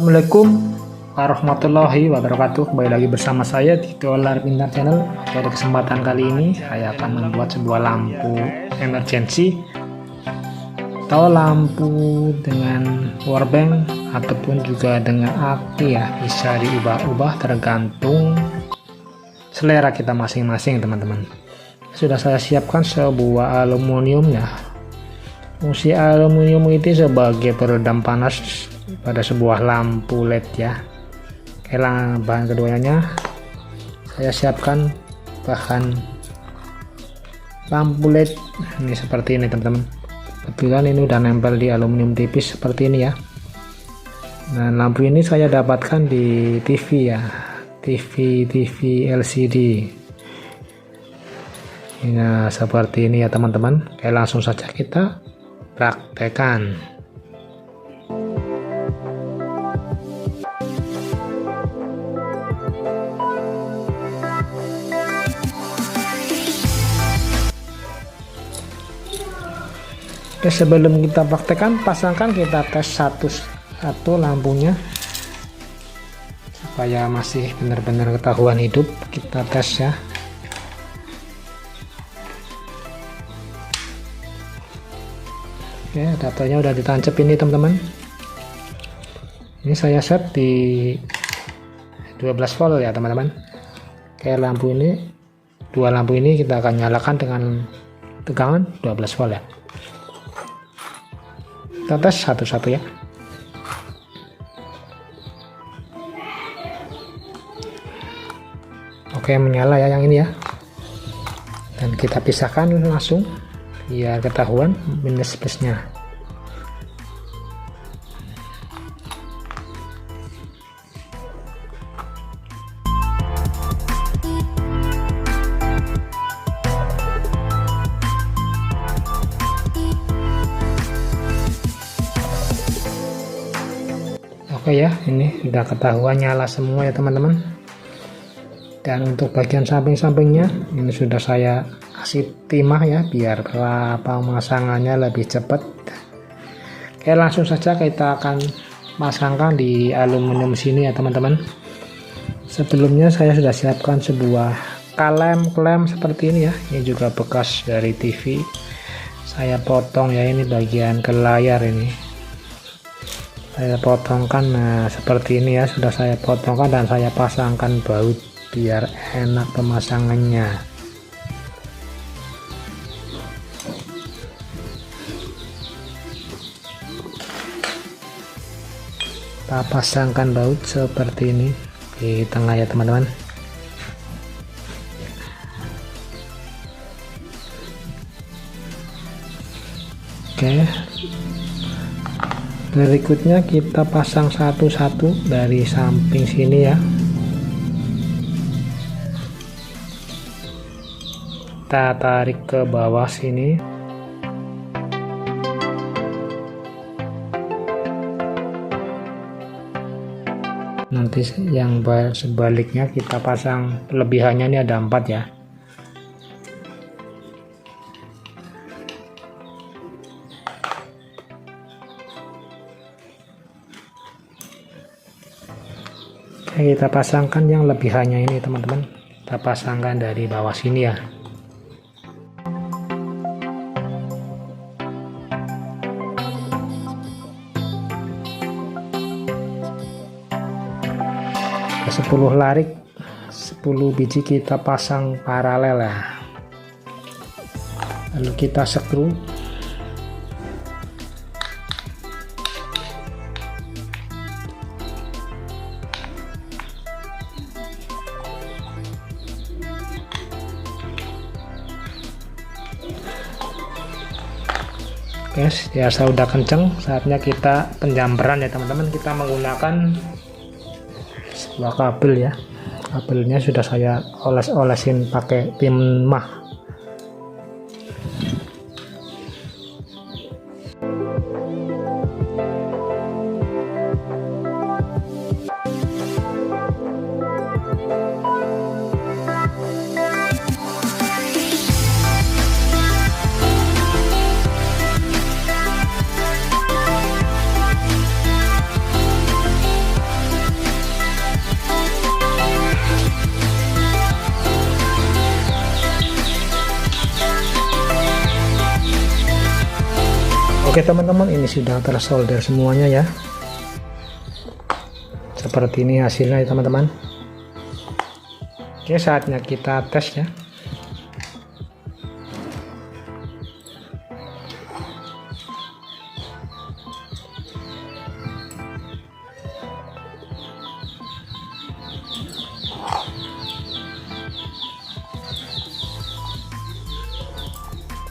Assalamualaikum warahmatullahi wabarakatuh. Kembali lagi bersama saya di Dolar Pintar Channel. Pada kesempatan kali ini saya akan membuat sebuah lampu emergency atau lampu dengan powerbank ataupun juga dengan aki ya. Bisa diubah-ubah tergantung selera kita masing-masing, teman-teman. Sudah saya siapkan sebuah aluminium ya. Fungsi aluminium itu sebagai peredam panas pada sebuah lampu LED ya. Oke, bahan keduanya saya siapkan bahan lampu LED ini seperti ini, teman-teman. Kebetulan ini udah nempel di aluminium tipis seperti ini ya. Nah, lampu ini saya dapatkan di TV ya, TV LCD. Nah, seperti ini ya, teman-teman. Oke, langsung saja kita praktekkan. Oke, sebelum kita praktekkan, pasangkan kita tes satu lampunya supaya masih benar-benar ketahuan hidup. Kita tes ya. Oke, adaptornya udah ditancap ini, teman-teman. Ini saya set di 12 volt ya, teman-teman. Oke, lampu ini, dua lampu ini kita akan nyalakan dengan tegangan 12 volt ya. Kita tes satu-satu ya. Oke, menyala ya yang ini ya. Dan kita pisahkan langsung biar ketahuan minus plusnya. Oke ya, ini sudah ketahuan nyala semua ya, teman-teman. Dan untuk bagian samping-sampingnya ini sudah saya kasih timah ya, biar pemasangannya lebih cepat. Oke, langsung saja kita akan pasangkan di aluminium sini ya, teman-teman. Sebelumnya saya sudah siapkan sebuah klem seperti ini ya. Ini juga bekas dari TV. Saya potong ya, ini bagian ke layar ini. Saya potongkan, nah seperti ini ya, sudah saya potongkan dan saya pasangkan baut biar enak pemasangannya. Kita pasangkan baut seperti ini di tengah ya, teman-teman. Oke, berikutnya kita pasang satu-satu dari samping sini ya. Kita tarik ke bawah sini. Nanti yang sebaliknya kita pasang, lebihannya ini ada 4 ya. Oke, kita pasangkan yang lebihannya ini, teman-teman. Kita pasangkan dari bawah sini ya. Ke 10 larik, 10 biji kita pasang paralel ya. Lalu kita skru. Oke, ya sudah kenceng, saatnya kita penjamperan ya, teman-teman. Kita menggunakan sebuah kabel ya. Kabelnya sudah saya oles-olesin pakai timah. Oke teman-teman, ini sudah tersolder semuanya ya. Seperti ini hasilnya ya teman-teman. Oke, saatnya kita tes ya.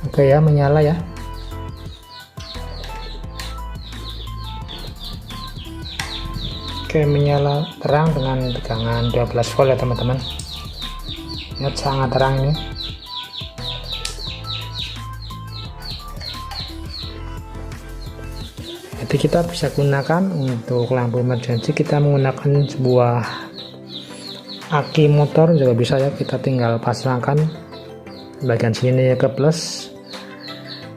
Oke ya, menyala ya. Oke, menyala terang dengan tegangan 12 volt ya teman-teman. Lihat, sangat terang ini. Jadi kita bisa gunakan untuk lampu emergency, kita menggunakan sebuah aki motor juga bisa ya. Kita tinggal pasangkan bagian sini ke plus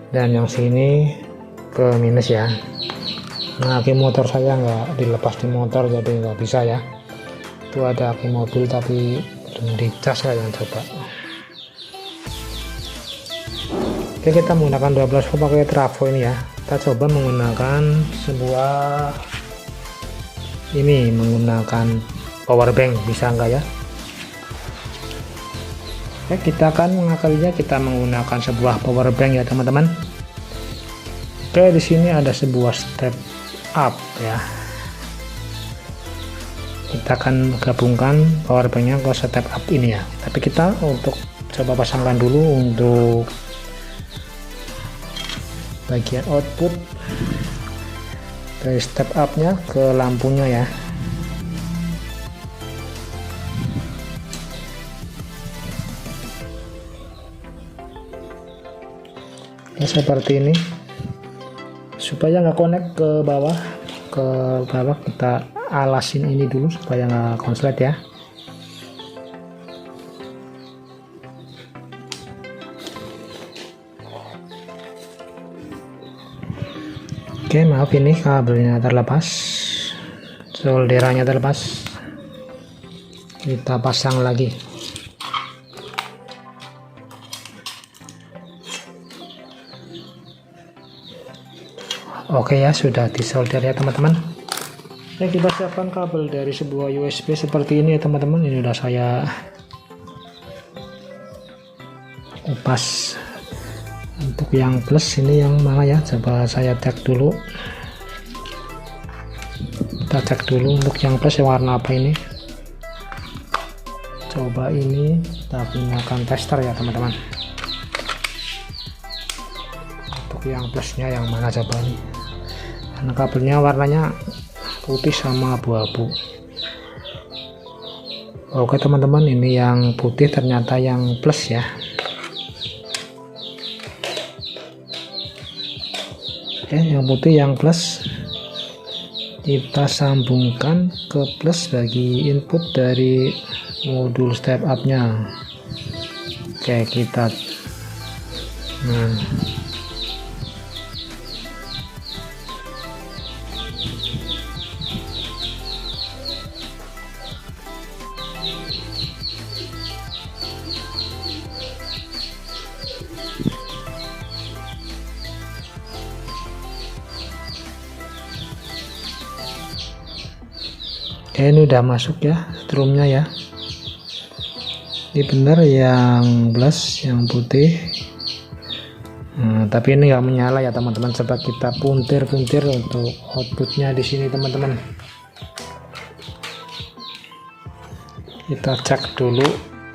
dan yang sini ke minus ya. Nah, aki motor saya nggak dilepas di motor, jadi nggak bisa ya. Itu ada aki mobil tapi belum dicas ya, yang coba. Oke, kita menggunakan 12 volt pakai trafo ini ya. Kita coba menggunakan sebuah ini, menggunakan power bank, bisa nggak ya? Oke, kita akan mengakalinya, kita menggunakan sebuah power bank ya teman-teman. Oke, di sini ada sebuah step up ya. Kita akan gabungkan power banknya ke step up ini ya. Tapi kita untuk coba pasangkan dulu untuk bagian output dari step up nya ke lampunya ya. Ya, seperti ini. Supaya nggak connect ke bawah, kita alasin ini dulu supaya nggak konslet ya. Oke, maaf ini kabelnya terlepas, solderannya terlepas, kita pasang lagi. Oke ya, sudah disolder ya teman-teman. Ya, kita siapkan kabel dari sebuah USB seperti ini ya teman-teman. Ini udah saya kupas. Untuk yang plus ini yang mana ya, coba saya cek dulu. Kita cek dulu untuk yang plus yang warna apa ini. Coba ini kita gunakan tester ya teman-teman. Untuk yang plusnya yang mana coba nih. Karena kabelnya warnanya putih sama abu-abu. Oke teman-teman, ini yang putih ternyata yang plus ya. Oke, yang putih yang plus, kita sambungkan ke plus bagi input dari modul step up nya. Oke, kita ini udah masuk ya strumnya ya. Ini benar yang plus yang putih. Tapi ini nggak menyala ya teman-teman. Coba kita puntir-puntir untuk outputnya di sini teman-teman. Kita cek dulu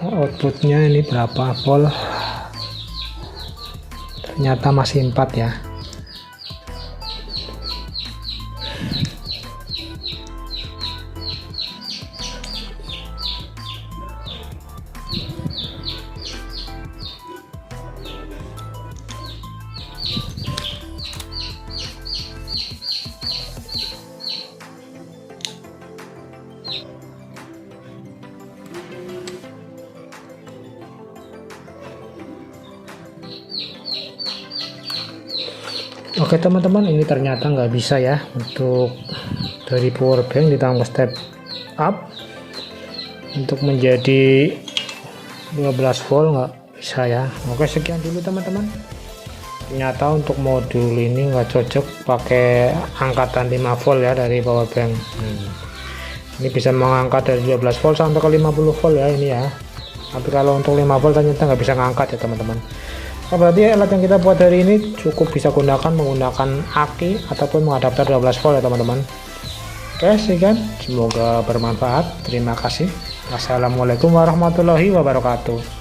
outputnya ini berapa volt. Ternyata masih 4 ya. Oke teman-teman, ini ternyata nggak bisa ya untuk dari power bank ditambah step up untuk menjadi 12 volt, nggak bisa ya. Oke, sekian dulu teman-teman. ternyata untuk modul ini nggak cocok pakai angkatan 5 volt ya dari power bank. Ini bisa mengangkat dari 12 volt sampai ke 50 volt ya ini ya, tapi kalau untuk 5 volt ternyata nggak bisa ngangkat ya teman-teman. Nah, berarti alat yang kita buat hari ini cukup bisa menggunakan aki ataupun mengadapter 12 volt ya teman-teman. Oke, sekian, semoga bermanfaat. Terima kasih. Wassalamualaikum warahmatullahi wabarakatuh.